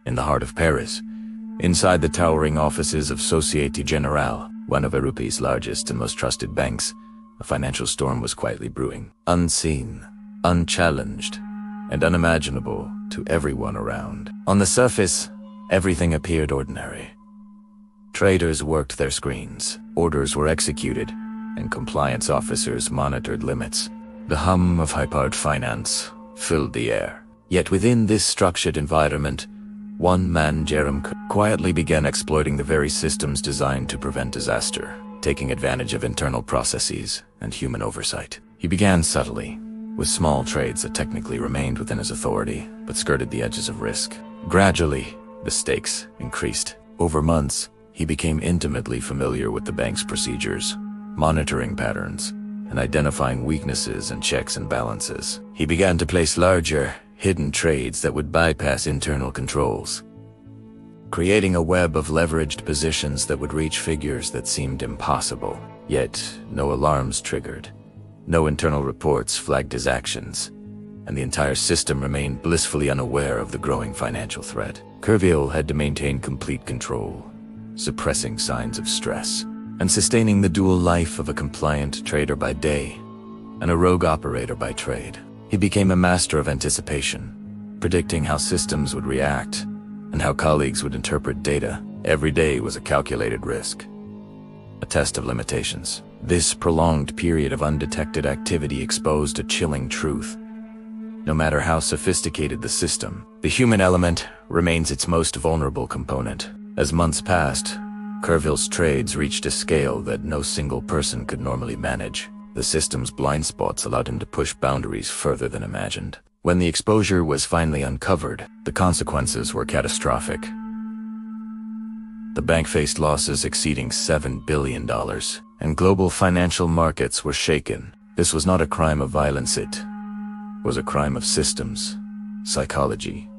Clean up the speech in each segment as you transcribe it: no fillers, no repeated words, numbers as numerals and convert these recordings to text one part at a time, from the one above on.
in the heart of Paris. Inside the towering offices of Société Générale, one of Europe's largest and most trusted banks, a financial storm was quietly brewing. Unseen, unchallenged, and unimaginable to everyone around. On the surface, everything appeared ordinary. Traders worked their screens, orders were executed, and compliance officers monitored limits. The hum of high-powered finance filled the air. Yet within this structured environment, one man, Jérôme Kerviel, quietly began exploiting the very systems designed to prevent disaster, taking advantage of internal processes and human oversight. He began subtly, with small trades that technically remained within his authority, but skirted the edges of risk. Gradually, the stakes increased. Over months, he became intimately familiar with the bank's procedures, monitoring patterns, and identifying weaknesses and checks and balances. He began to place larger, hidden trades that would bypass internal controls, creating a web of leveraged positions that would reach figures that seemed impossible. Yet, no alarms triggered, no internal reports flagged his actions, and the entire system remained blissfully unaware of the growing financial threat. Kerviel had to maintain complete control, suppressing signs of stress, and sustaining the dual life of a compliant trader by day and a rogue operator by trade. He became a master of anticipation, predicting how systems would react and how colleagues would interpret data. Every day was a calculated risk, a test of limitations. This prolonged period of undetected activity exposed a chilling truth. No matter how sophisticated the system, the human element remains its most vulnerable component. As months passed, Kerviel's trades reached a scale that no single person could normally manage. The system's blind spots allowed him to push boundaries further than imagined. When the exposure was finally uncovered, the consequences were catastrophic. The bank faced losses exceeding $7 billion, and global financial markets were shaken. This was not a crime of violence, it was a crime of systems, psychology,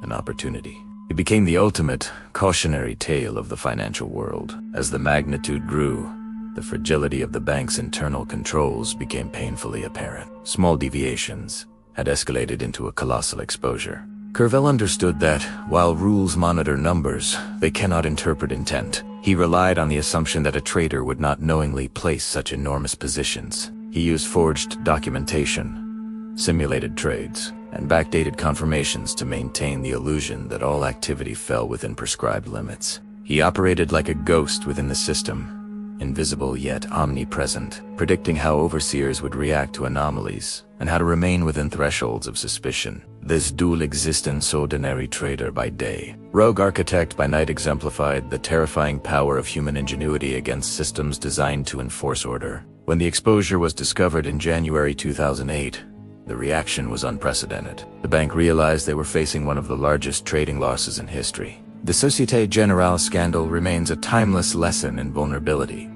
and opportunity. It became the ultimate cautionary tale of the financial world. As the magnitude grew, the fragility of the bank's internal controls became painfully apparent. Small deviations had escalated into a colossal exposure. Kerviel understood that, while rules monitor numbers, they cannot interpret intent. He relied on the assumption that a trader would not knowingly place such enormous positions. He used forged documentation, simulated trades, and backdated confirmations to maintain the illusion that all activity fell within prescribed limits. He operated like a ghost within the system, invisible yet omnipresent, predicting how overseers would react to anomalies and how to remain within thresholds of suspicion. This dual existence, ordinary trader by day, rogue architect by night, exemplified the terrifying power of human ingenuity against systems designed to enforce order. When the exposure was discovered in January 2008, the reaction was unprecedented. The bank realized they were facing one of the largest trading losses in history. The Société Générale scandal remains a timeless lesson in vulnerability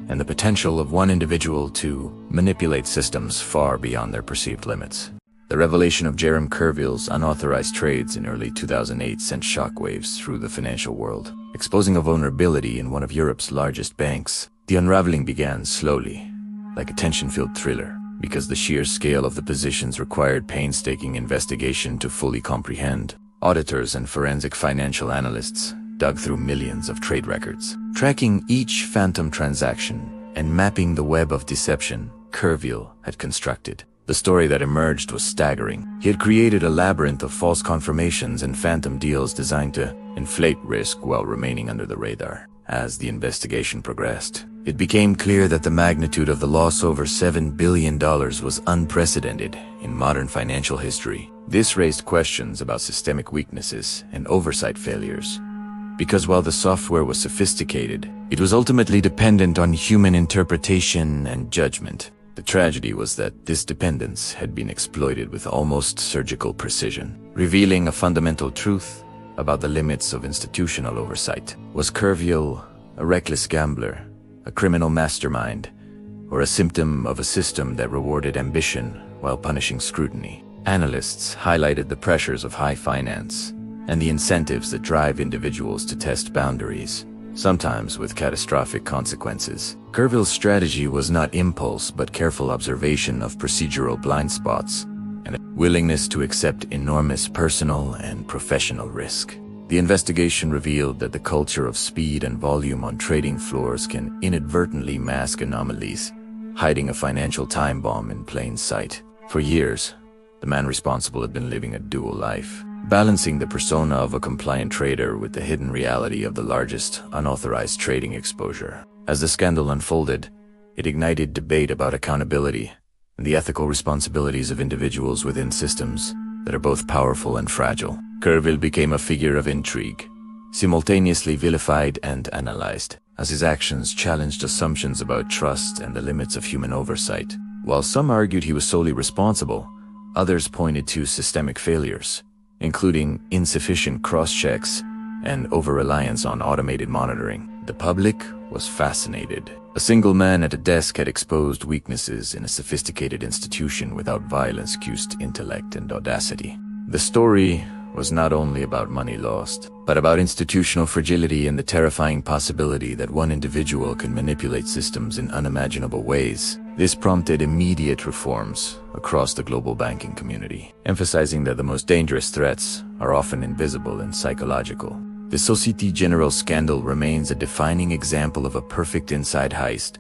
and the potential of one individual to manipulate systems far beyond their perceived limits. The revelation of Jérôme Kerviel's unauthorized trades in early 2008 sent shockwaves through the financial world, exposing a vulnerability in one of Europe's largest banks. The unraveling began slowly, like a tension-filled thriller, because the sheer scale of the positions required painstaking investigation to fully comprehend. Auditors and forensic financial analysts dug through millions of trade records, tracking each phantom transaction and mapping the web of deception Kerviel had constructed. The story that emerged was staggering. He had created a labyrinth of false confirmations and phantom deals designed to inflate risk while remaining under the radar. As the investigation progressed, it became clear that the magnitude of the loss, over $7 billion, was unprecedented in modern financial history. This raised questions about systemic weaknesses and oversight failures, because while the software was sophisticated, it was ultimately dependent on human interpretation and judgment. The tragedy was that this dependence had been exploited with almost surgical precision, revealing a fundamental truth about the limits of institutional oversight. Was Kerviel a reckless gambler, a criminal mastermind, or a symptom of a system that rewarded ambition while punishing scrutiny? Analysts highlighted the pressures of high finance and the incentives that drive individuals to test boundaries, sometimes with catastrophic consequences. Kerviel's strategy was not impulse but careful observation of procedural blind spots and a willingness to accept enormous personal and professional risk. The investigation revealed that the culture of speed and volume on trading floors can inadvertently mask anomalies, hiding a financial time bomb in plain sight. For years, the man responsible had been living a dual life, balancing the persona of a compliant trader with the hidden reality of the largest unauthorized trading exposure. As the scandal unfolded, it ignited debate about accountability and the ethical responsibilities of individuals within systems that are both powerful and fragile. Kerviel became a figure of intrigue, simultaneously vilified and analyzed, as his actions challenged assumptions about trust and the limits of human oversight. While some argued he was solely responsible, others pointed to systemic failures, including insufficient cross-checks and over-reliance on automated monitoring. The public was fascinated. A single man at a desk had exposed weaknesses in a sophisticated institution without violence-cued intellect and audacity. The story was not only about money lost, but about institutional fragility and the terrifying possibility that one individual can manipulate systems in unimaginable ways. This prompted immediate reforms across the global banking community, emphasizing that the most dangerous threats are often invisible and psychological. The Société Générale scandal remains a defining example of a perfect inside heist,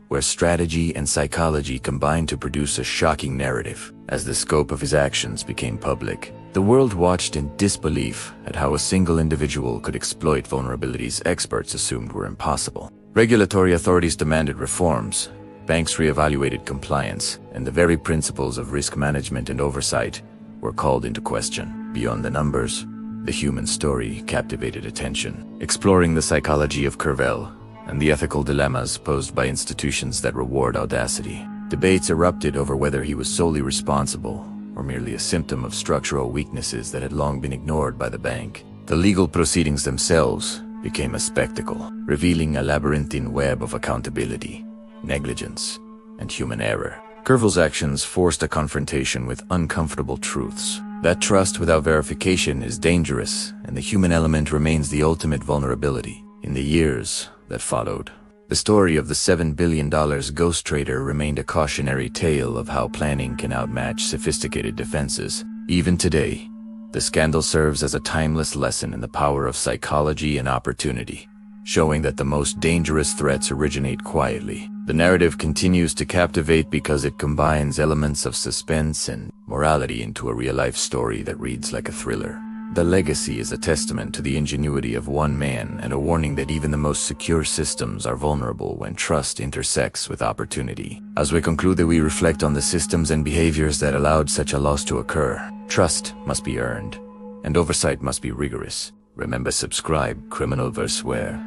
where strategy and psychology combined to produce a shocking narrative. As the scope of his actions became public, the world watched in disbelief at how a single individual could exploit vulnerabilities experts assumed were impossible. Regulatory authorities demanded reforms, banks reevaluated compliance, and the very principles of risk management and oversight were called into question. Beyond the numbers, the human story captivated attention, exploring the psychology of Kerviel and the ethical dilemmas posed by institutions that reward audacity. Debates erupted over whether he was solely responsible or merely a symptom of structural weaknesses that had long been ignored by the bank. The legal proceedings themselves became a spectacle, revealing a labyrinthine web of accountability, negligence, and human error. Kerviel's actions forced a confrontation with uncomfortable truths. That trust without verification is dangerous, and the human element remains the ultimate vulnerability. In the years that followed, the story of the $7 billion ghost trader remained a cautionary tale of how planning can outmatch sophisticated defenses. Even today, the scandal serves as a timeless lesson in the power of psychology and opportunity, showing that the most dangerous threats originate quietly. The narrative continues to captivate because it combines elements of suspense and morality into a real-life story that reads like a thriller. The legacy is a testament to the ingenuity of one man and a warning that even the most secure systems are vulnerable when trust intersects with opportunity. As we conclude, we reflect on the systems and behaviors that allowed such a loss to occur. Trust must be earned, and oversight must be rigorous. Remember, subscribe, criminal verse where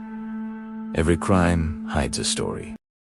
every crime hides a story.